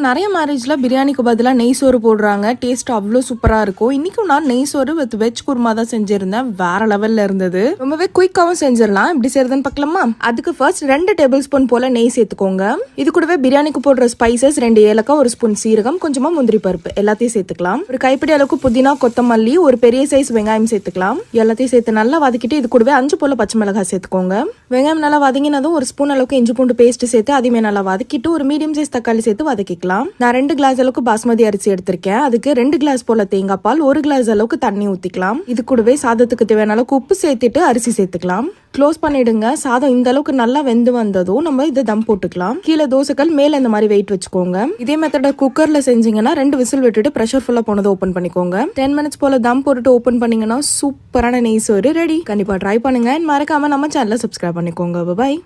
நிறைய மேரேஜ்ல பிரியாணிக்கு பதிலாக நெய் சோறு போடுறாங்க. டேஸ்ட் அவ்வளோ சூப்பராக இருக்கும். இன்னைக்கும் நான் நெய் சோறு வித் வெஜ் குருமா தான் செஞ்சிருந்தேன். வேற லெவல்ல இருந்தது. ரொம்பவே குயிக்காவும் செஞ்சிடலாம். எப்படி செய்யறதுன்னு பார்க்கலாமா? அதுக்கு ஃபர்ஸ்ட் 2 டேபிள் ஸ்பூன் போல நெய் சேர்த்துக்கோங்க. இது கூடவே பிரியாணிக்கு போடுற ஸ்பைசஸ் 2 ஏலக்காய், 1 ஸ்பூன் சீரகம், கொஞ்சமா முந்திரி பருப்பு எல்லாத்தையும் சேர்த்துக்கலாம். ஒரு கைப்பிடி அளவுக்கு புதினா, கொத்தமல்லி, ஒரு பெரிய சைஸ் வெங்காயம் சேர்த்துக்கலாம். எல்லாத்தையும் சேர்த்து நல்லா வதக்கிட்டு இது கூடவே 5 போல பச்சை மிளகாய் சேர்த்துக்கோங்க. வெங்காயம் நல்லா வதங்கினதும் 1 ஸ்பூன் அளவுக்கு இஞ்சி பூண்டு பேஸ்ட் சேர்த்து அதையுமே நல்லா வதக்கிட்டு ஒரு மீடியம் சைஸ் தக்காளி சேர்த்து வதக்கிக்கலாம். நான் 2 கிளாஸ் அளவுக்கு பாஸ்மதி அரிசி எடுத்திருக்கேன். அதுக்கு 2 கிளாஸ் போல தேங்காய் பால், 1 கிளாஸ் அளவுக்கு தண்ணி ஊத்திக்கலாம். இது கூடவே சாதத்துக்கு தேவையான அளவுக்கு உப்பு சேர்த்துட்டு அரிசி சேர்த்துக்கலாம். க்ளோஸ் பண்ணிடுங்க. சாதம் இந்த அளவுக்கு நல்லா வெந்து வந்ததும் நம்ம இதை தம் போட்டுக்கலாம். கீழே தோசைகள் மேல இந்த மாதிரி வெயிட் வச்சுக்கோங்க. இதே மெத்தட குக்கர்ல செஞ்சீங்கன்னா 2 விசில் விட்டுட்டு பிரஷர் ஃபுல்லா போனதை ஓபன் பண்ணிக்கோங்க. 10 மினிட்ஸ் போல தம் போட்டுட்டு ஓபன் பண்ணீங்கன்னா சூப்பரான நெய் சோறு ரெடி. கண்டிப்பா ட்ரை பண்ணுங்க. மறக்காம நம்ம சேனலை சப்ஸ்கிரைப் பண்ணிக்கோங்க. பாய்.